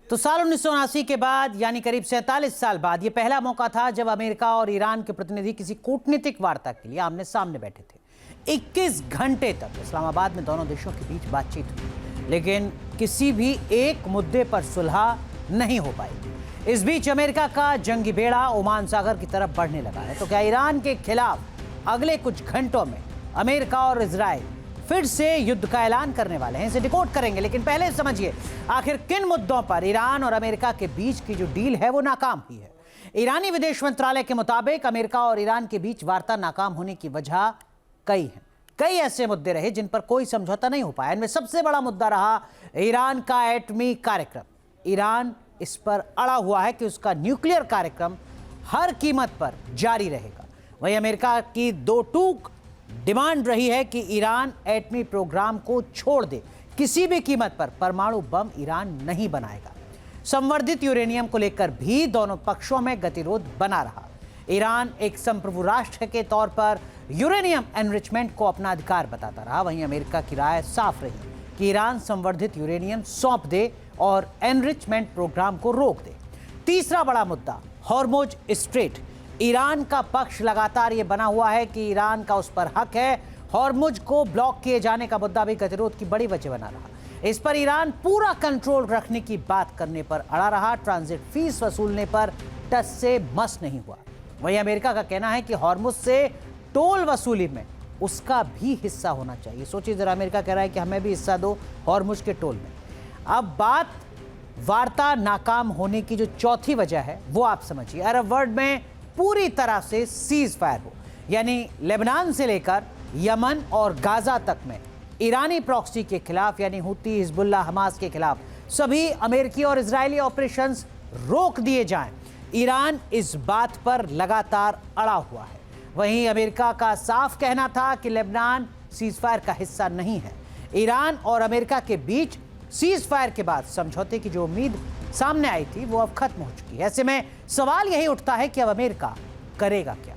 तो साल 1979 के बाद यानी करीब 47 साल बाद ये पहला मौका था जब अमेरिका और ईरान के प्रतिनिधि किसी कूटनीतिक वार्ता के लिए आमने सामने बैठे थे। 21 घंटे तक इस्लामाबाद में दोनों देशों के बीच बातचीत हुई, लेकिन किसी भी एक मुद्दे पर सुलह नहीं हो पाई। इस बीच अमेरिका का जंगी बेड़ा ओमान सागर की तरफ बढ़ने लगा है। तो क्या ईरान के खिलाफ अगले कुछ घंटों में अमेरिका और इजराइल फिर से युद्ध का ऐलान करने वाले हैं? इसे डिकोड करेंगे, लेकिन पहले समझिए आखिर किन मुद्दों पर ईरान और अमेरिका के बीच की जो डील है वो नाकाम हुई है। ईरानी विदेश मंत्रालय के मुताबिक अमेरिका और ईरान के बीच वार्ता नाकाम होने की वजह कई हैं। कई ऐसे मुद्दे रहे जिन पर कोई समझौता नहीं हो पाया। इनमें सबसे बड़ा मुद्दा रहा ईरान का एटमी कार्यक्रम। ईरान इस पर अड़ा हुआ है कि उसका न्यूक्लियर कार्यक्रम हर कीमत पर जारी रहेगा। वहीं अमेरिका की दो टूक डिमांड रही है कि ईरान एटमी प्रोग्राम को छोड़ दे, किसी भी कीमत पर परमाणु बम ईरान नहीं बनाएगा। संवर्धित यूरेनियम को लेकर भी दोनों पक्षों में गतिरोध बना रहा। ईरान एक संप्रभु राष्ट्र के तौर पर यूरेनियम एनरिचमेंट को अपना अधिकार बताता रहा। वहीं अमेरिका की राय साफ रही कि ईरान संवर्धित यूरेनियम सौंप दे और एनरिचमेंट प्रोग्राम को रोक दे। तीसरा बड़ा मुद्दा हॉर्मुज स्ट्रेट। ईरान का पक्ष लगातार ये बना हुआ है कि ईरान का उस पर हक है। हॉर्मुज को ब्लॉक किए जाने का मुद्दा भी गतिरोध की बड़ी वजह बना रहा। इस पर ईरान पूरा कंट्रोल रखने की बात करने पर अड़ा रहा। ट्रांजिट फीस वसूलने पर टस से मस नहीं हुआ। वहीं अमेरिका का कहना है कि हॉर्मुज से टोल वसूली में उसका भी हिस्सा होना चाहिए। सोचिए जरा, अमेरिका कह रहा है कि हमें भी हिस्सा दो हॉर्मुज के टोल में। अब बात वार्ता नाकाम होने की जो चौथी वजह है वो आप समझिए। अरब वर्ल्ड में पूरी तरह से सीज फायर हो, यानी लेबनान से लेकर यमन और गाजा तक में ईरानी प्रॉक्सी के खिलाफ यानी हुती, हिजबुल्लाह, हमास के खिलाफ सभी अमेरिकी और इजरायली ऑपरेशंस रोक दिए जाएं। ईरान इस बात पर लगातार अड़ा हुआ है। वहीं अमेरिका का साफ कहना था कि लेबनान सीज फायर का हिस्सा नहीं है। ईरान और अमेरिका के बीच सीज फायर के बाद समझौते की जो उम्मीद सामने आई थी वो अब खत्म हो चुकी है। ऐसे में सवाल यही उठता है कि अब अमेरिका करेगा क्या?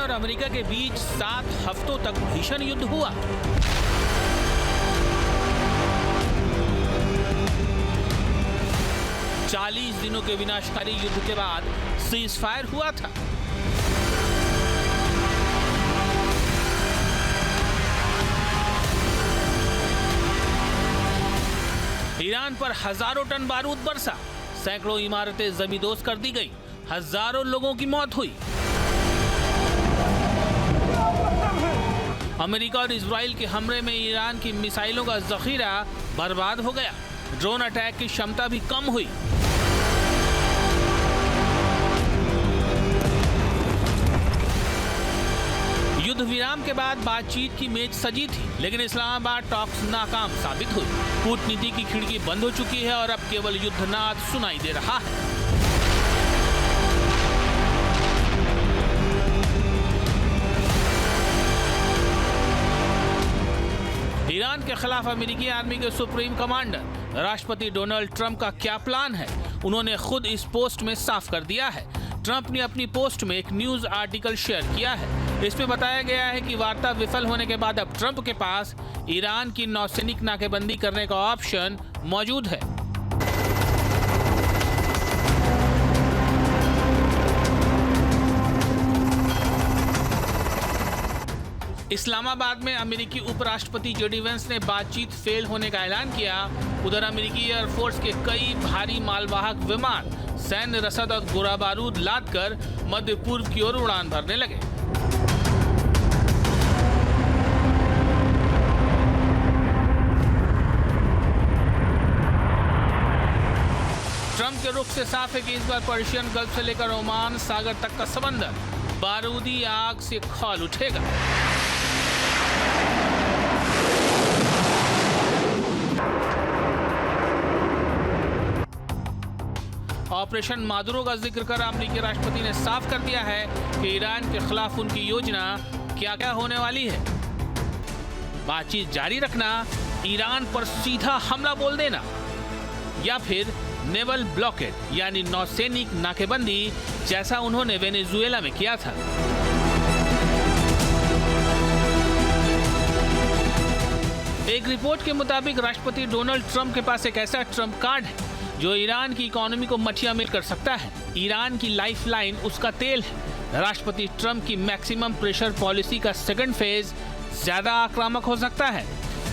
अमेरिका के बीच 7 हफ्तों तक भीषण युद्ध हुआ। चालीस दिनों के विनाशकारी युद्ध के बाद सीज फायर हुआ था। ईरान पर हजारों टन बारूद बरसा, सैकड़ों इमारतें जमींदोज कर दी गई, हजारों लोगों की मौत हुई। अमेरिका और इजराइल के हमले में ईरान की मिसाइलों का जखीरा बर्बाद हो गया। ड्रोन अटैक की क्षमता भी कम हुई। युद्ध विराम के बाद बातचीत की मेज सजी थी, लेकिन इस्लामाबाद टॉक्स नाकाम साबित हुई। कूटनीति की खिड़की बंद हो चुकी है और अब केवल युद्धनाद सुनाई दे रहा है। ईरान के खिलाफ अमेरिकी आर्मी के सुप्रीम कमांडर राष्ट्रपति डोनाल्ड ट्रंप का क्या प्लान है, उन्होंने खुद इस पोस्ट में साफ कर दिया है। ट्रंप ने अपनी पोस्ट में एक न्यूज आर्टिकल शेयर किया है। इसमें बताया गया है कि वार्ता विफल होने के बाद अब ट्रंप के पास ईरान की नौसैनिक नाकेबंदी करने का ऑप्शन मौजूद है। इस्लामाबाद में अमेरिकी उपराष्ट्रपति जेडी वेंस ने बातचीत फेल होने का ऐलान किया। उधर अमेरिकी एयरफोर्स के कई भारी मालवाहक विमान सैन्य रसद और गोला बारूद लादकर मध्य पूर्व की ओर उड़ान भरने लगे। ट्रंप के रुख से साफ है कि इस बार पर्शियन गल्फ से लेकर ओमान सागर तक का समंदर बारूदी आग से खौल उठेगा। ऑपरेशन मादुरो का जिक्र कर अमेरिकी राष्ट्रपति ने साफ कर दिया है कि ईरान के खिलाफ उनकी योजना क्या क्या होने वाली है। बातचीत जारी रखना, ईरान पर सीधा हमला बोल देना, या फिर नेवल ब्लॉकेड यानी नौसैनिक नाकेबंदी जैसा उन्होंने वेनेजुएला में किया था। एक रिपोर्ट के मुताबिक राष्ट्रपति डोनाल्ड ट्रंप के पास एक ऐसा ट्रम्प कार्ड है जो ईरान की इकोनॉमी को मठिया में कर सकता है। ईरान की लाइफलाइन उसका तेल है। राष्ट्रपति ट्रंप की मैक्सिमम प्रेशर पॉलिसी का सेकंड फेज ज्यादा आक्रामक हो सकता है।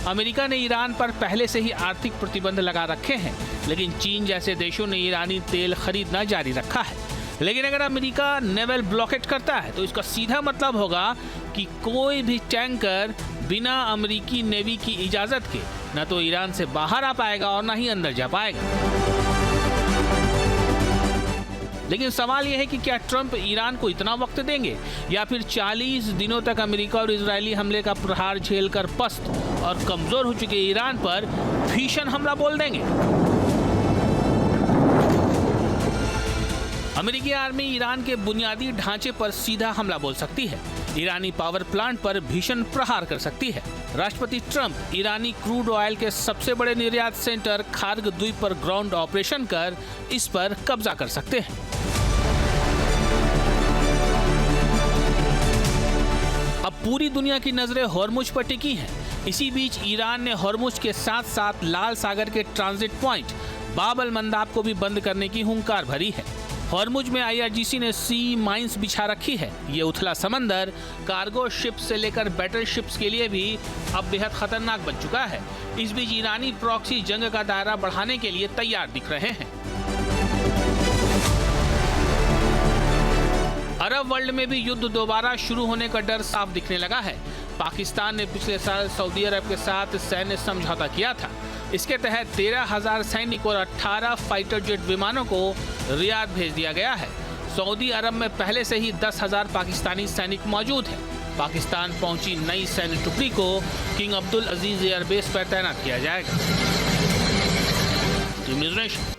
अमेरिका ने ईरान पर पहले से ही आर्थिक प्रतिबंध लगा रखे हैं, लेकिन चीन जैसे देशों ने ईरानी तेल खरीदना जारी रखा है। लेकिन अगर अमेरिका नेवल ब्लॉकेट करता है तो इसका सीधा मतलब होगा कि कोई भी टैंकर बिना अमेरिकी नेवी की इजाजत के न तो ईरान से बाहर आ पाएगा और न ही अंदर जा पाएगा। लेकिन सवाल यह है कि क्या ट्रंप ईरान को इतना वक्त देंगे या फिर 40 दिनों तक अमेरिका और इजरायली हमले का प्रहार झेलकर पस्त और कमजोर हो चुके ईरान पर भीषण हमला बोल देंगे। अमेरिकी आर्मी ईरान के बुनियादी ढांचे पर सीधा हमला बोल सकती है। ईरानी पावर प्लांट पर भीषण प्रहार कर सकती है। राष्ट्रपति ट्रंप ईरानी क्रूड ऑयल के सबसे बड़े निर्यात सेंटर खार्ग द्वीप पर ग्राउंड ऑपरेशन कर इस पर कब्जा कर सकते हैं। अब पूरी दुनिया की नजरें हॉर्मुज पर टिकी हैं। इसी बीच ईरान ने हॉर्मुज के साथ साथ लाल सागर के ट्रांजिट पॉइंट बाब अल मंदाब को भी बंद करने की हुंकार भरी है। हॉर्मुज में IRGC ने सी माइंस बिछा रखी है। ये उथला समंदर कार्गो शिप्स से लेकर बैटल शिप्स के लिए भी अब बेहद खतरनाक बन चुका है। इस बीच ईरानी प्रॉक्सी जंग का दायरा बढ़ाने के लिए तैयार दिख रहे हैं। अरब वर्ल्ड में भी युद्ध दोबारा शुरू होने का डर साफ दिखने लगा है। पाकिस्तान ने पिछले साल सऊदी अरब के साथ सैन्य समझौता किया था। इसके तहत 13,000 सैनिक और 18 फाइटर जेट विमानों को रियाद भेज दिया गया है। सऊदी अरब में पहले से ही 10,000 पाकिस्तानी सैनिक मौजूद हैं। पाकिस्तान पहुंची नई सैन्य टुकड़ी को किंग अब्दुल अजीज एयरबेस पर तैनात किया जाएगा। Team news nation.